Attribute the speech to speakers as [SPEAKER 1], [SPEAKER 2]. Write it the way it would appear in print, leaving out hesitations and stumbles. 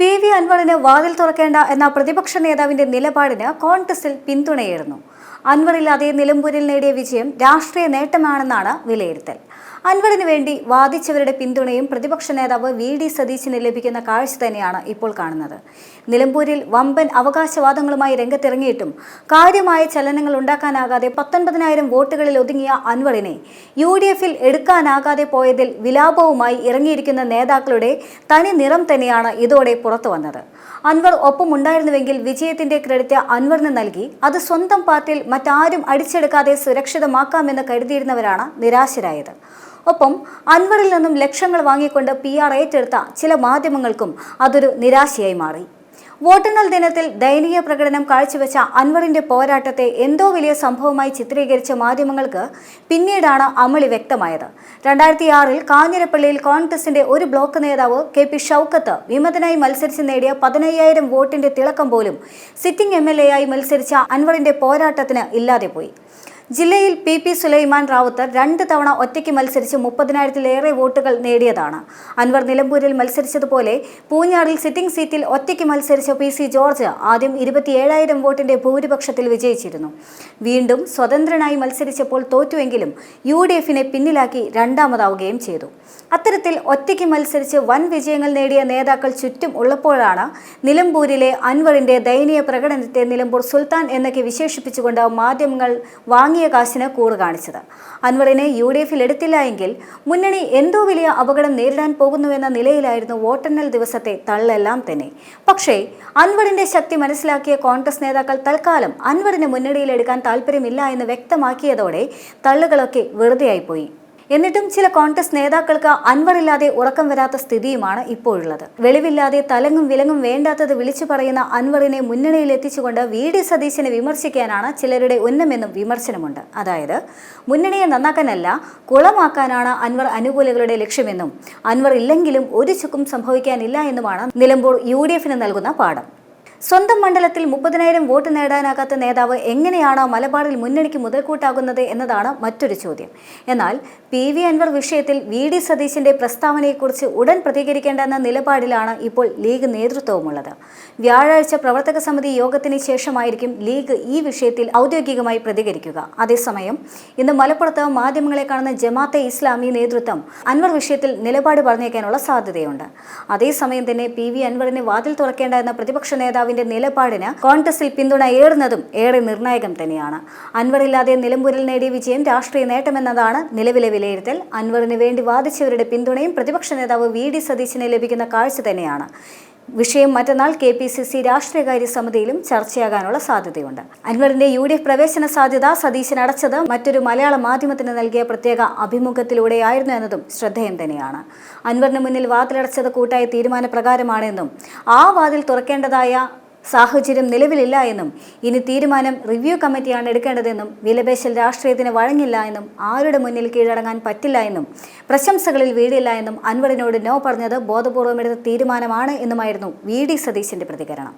[SPEAKER 1] PV അൻവറിന് വാതിൽ തുറക്കേണ്ട എന്ന പ്രതിപക്ഷ നേതാവിന്റെ നിലപാടിന് കോൺഗ്രസിൽ പിന്തുണയേറുന്നു. അൻവറില്ലാതെ നിലമ്പൂരിൽ നേടിയ വിജയം രാഷ്ട്രീയ നേട്ടമാണെന്നാണ് വിലയിരുത്തൽ. അൻവറിന് വേണ്ടി വാദിച്ചവരുടെ പിന്തുണയും പ്രതിപക്ഷ നേതാവ് VD സതീശന് ലഭിക്കുന്ന കാഴ്ച തന്നെയാണ് ഇപ്പോൾ കാണുന്നത്. നിലമ്പൂരിൽ വമ്പൻ അവകാശവാദങ്ങളുമായി രംഗത്തിറങ്ങിയിട്ടും കാര്യമായ ചലനങ്ങൾ ഉണ്ടാക്കാനാകാതെ 19,000 വോട്ടുകളിൽ ഒതുങ്ങിയ അൻവറിനെ UDFിൽ എടുക്കാനാകാതെ പോയതിൽ വിലാപവുമായി ഇറങ്ങിയിരിക്കുന്ന നേതാക്കളുടെ തനി നിറം തന്നെയാണ് ഇതോടെ പുറത്തു വന്നത്. അൻവർ ഒപ്പമുണ്ടായിരുന്നുവെങ്കിൽ വിജയത്തിന്റെ ക്രെഡിറ്റ് അൻവറിന് നൽകി അത് സ്വന്തം പാർട്ടിയിൽ മറ്റാരും അടിച്ചെടുക്കാതെ സുരക്ഷിതമാക്കാമെന്ന് കരുതിയിരുന്നവരാണ് നിരാശരായത്. ഒപ്പം അൻവറിൽ നിന്നും ലക്ഷങ്ങൾ വാങ്ങിക്കൊണ്ട് PR ഏറ്റെടുത്ത ചില മാധ്യമങ്ങൾക്കും അതൊരു നിരാശയായി മാറി. വോട്ടെണ്ണൽ ദിനത്തിൽ ദയനീയ പ്രകടനം കാഴ്ചവെച്ച അൻവറിന്റെ പോരാട്ടത്തെ എന്തോ വലിയ സംഭവമായി ചിത്രീകരിച്ച മാധ്യമങ്ങൾക്ക് പിന്നീടാണ് അമളി വ്യക്തമായത്. 2006-ൽ കാഞ്ഞിരപ്പള്ളിയിൽ കോൺഗ്രസിന്റെ ഒരു ബ്ലോക്ക് നേതാവ് KP ഷൗക്കത്ത് വിമതനായി മത്സരിച്ച് നേടിയ 15,000 വോട്ടിന്റെ തിളക്കം പോലും സിറ്റിംഗ് MLA ആയി മത്സരിച്ച അൻവറിന്റെ പോരാട്ടത്തിന് ഇല്ലാതെ പോയി. ജില്ലയിൽ PP സുലൈമാൻ റാവുത്തർ 2 തവണ ഒറ്റയ്ക്ക് മത്സരിച്ച് 30,000-ലേറെ വോട്ടുകൾ നേടിയതാണ്. അൻവർ നിലമ്പൂരിൽ മത്സരിച്ചതുപോലെ പൂഞ്ഞാറിൽ സിറ്റിംഗ് സീറ്റിൽ ഒറ്റയ്ക്ക് മത്സരിച്ച PC ജോർജ് ആദ്യം 27,000 വോട്ടിന്റെ ഭൂരിപക്ഷത്തിൽ വിജയിച്ചിരുന്നു. വീണ്ടും സ്വതന്ത്രനായി മത്സരിച്ചപ്പോൾ തോറ്റുവെങ്കിലും UDFിനെ പിന്നിലാക്കി രണ്ടാമതാവുകയും ചെയ്തു. അത്തരത്തിൽ ഒറ്റയ്ക്ക് മത്സരിച്ച് വൻ വിജയങ്ങൾ നേടിയ നേതാക്കൾ ചുറ്റും ഉള്ളപ്പോഴാണ് നിലമ്പൂരിലെ അൻവറിന്റെ ദയനീയ പ്രകടനത്തെ നിലമ്പൂർ സുൽത്താൻ എന്നൊക്കെ വിശേഷിപ്പിച്ചുകൊണ്ട് മാധ്യമങ്ങൾ വാങ്ങിയ കാശിന് കൂറ് കാണിച്ചത്. അൻവറിനെ UDFിൽ എടുത്തില്ല എങ്കിൽ മുന്നണി എന്തോ വലിയ അപകടം നേരിടാൻ പോകുന്നുവെന്ന നിലയിലായിരുന്നു വോട്ടെണ്ണൽ ദിവസത്തെ തള്ളെല്ലാം തന്നെ. പക്ഷേ അൻവറിന്റെ ശക്തി മനസ്സിലാക്കിയ കോൺഗ്രസ് നേതാക്കൾ തൽക്കാലം അൻവറിനെ മുന്നണിയിലെടുക്കാൻ താല്പര്യമില്ല എന്ന് വ്യക്തമാക്കിയതോടെ തള്ളുകളൊക്കെ വെറുതെയായിപ്പോയി. എന്നിട്ടും ചില കോൺഗ്രസ് നേതാക്കൾക്ക് അൻവറില്ലാതെ ഉറക്കം വരാത്ത സ്ഥിതിയുമാണ് ഇപ്പോഴുള്ളത്. വെളിവില്ലാതെ തലങ്ങും വിലങ്ങും വേണ്ടാത്തത് വിളിച്ചു പറയുന്ന അൻവറിനെ മുന്നണിയിൽ എത്തിച്ചുകൊണ്ട് VD സതീശനെ വിമർശിക്കാനാണ് ചിലരുടെ ഉന്നമെന്നും വിമർശനമുണ്ട്. അതായത് മുന്നണിയെ നന്നാക്കാനല്ല കുളമാക്കാനാണ് അൻവർ അനുകൂലികളുടെ ലക്ഷ്യമെന്നും അൻവർ ഇല്ലെങ്കിലും ഒരു ചുക്കും സംഭവിക്കാനില്ല എന്നുമാണ് നിലമ്പൂർ UDFിന് നൽകുന്ന പാഠം. സ്വന്തം മണ്ഡലത്തിൽ 30,000 വോട്ട് നേടാനാകാത്ത നേതാവ് എങ്ങനെയാണ് മലബാറിൽ മുന്നണിക്ക് മുതൽക്കൂട്ടാകുന്നത് എന്നതാണ് മറ്റൊരു ചോദ്യം. എന്നാൽ PV അൻവർ വിഷയത്തിൽ VD സതീശന്റെ പ്രസ്താവനയെക്കുറിച്ച് ഉടൻ പ്രതികരിക്കേണ്ടെന്ന നിലപാടിലാണ് ഇപ്പോൾ ലീഗ് നേതൃത്വവുമുള്ളത്. വ്യാഴാഴ്ച പ്രവർത്തക സമിതി യോഗത്തിന് ശേഷമായിരിക്കും ലീഗ് ഈ വിഷയത്തിൽ ഔദ്യോഗികമായി പ്രതികരിക്കുക. അതേസമയം ഇന്ന് മലപ്പുറത്ത് മാധ്യമങ്ങളെ കാണുന്ന ജമാഅത്തെ ഇസ്ലാമി നേതൃത്വം അൻവർ വിഷയത്തിൽ നിലപാട് പറഞ്ഞേക്കാനുള്ള സാധ്യതയുണ്ട്. അതേസമയം തന്നെ PV അൻവറിനെ വാതിൽ തുറക്കേണ്ട എന്ന പ്രതിപക്ഷ നേതാവ് നിലപാടിന് കോൺഗ്രസിൽ പിന്തുണ ഏറുന്നതും ഏറെ നിർണായകം തന്നെയാണ്. അൻവറില്ലാതെ നിലമ്പൂരിൽ നേടിയ വിജയം രാഷ്ട്രീയ നേട്ടമെന്നതാണ് നിലവിലെ വിലയിരുത്തൽ. അൻവറിന് വേണ്ടി വാദിച്ചവരുടെ പിന്തുണയും പ്രതിപക്ഷ നേതാവ് VD സതീശന് ലഭിക്കുന്ന കാഴ്ച തന്നെയാണ്. വിഷയം മറ്റന്നാൾ KPCC രാഷ്ട്രീയകാര്യ സമിതിയിലും ചർച്ചയാകാനുള്ള സാധ്യതയുണ്ട്. അൻവറിന്റെ UDF പ്രവേശന സാധ്യത സതീശൻ അടച്ചത് മറ്റൊരു മലയാള മാധ്യമത്തിന് നൽകിയ പ്രത്യേക അഭിമുഖത്തിലൂടെയായിരുന്നു എന്നതും ശ്രദ്ധേയം തന്നെയാണ്. അൻവറിന് മുന്നിൽ വാതിലടച്ചത് കൂട്ടായ തീരുമാനപ്രകാരമാണെന്നും ആ വാതിൽ തുറക്കേണ്ടതായ സാഹചര്യം നിലവിലില്ല എന്നും ഇനി തീരുമാനം റിവ്യൂ കമ്മിറ്റിയാണ് എടുക്കേണ്ടതെന്നും വിലപേശൽ രാഷ്ട്രീയത്തിന് വഴങ്ങില്ല എന്നും ആരുടെ മുന്നിൽ കീഴടങ്ങാൻ പറ്റില്ല എന്നും പ്രശംസകളിൽ വീടില്ല എന്നും അൻവറിനോട് നോ പറഞ്ഞത് ബോധപൂർവം എടുത്ത തീരുമാനമാണ് എന്നുമായിരുന്നു VD സതീശന്റെ പ്രതികരണം.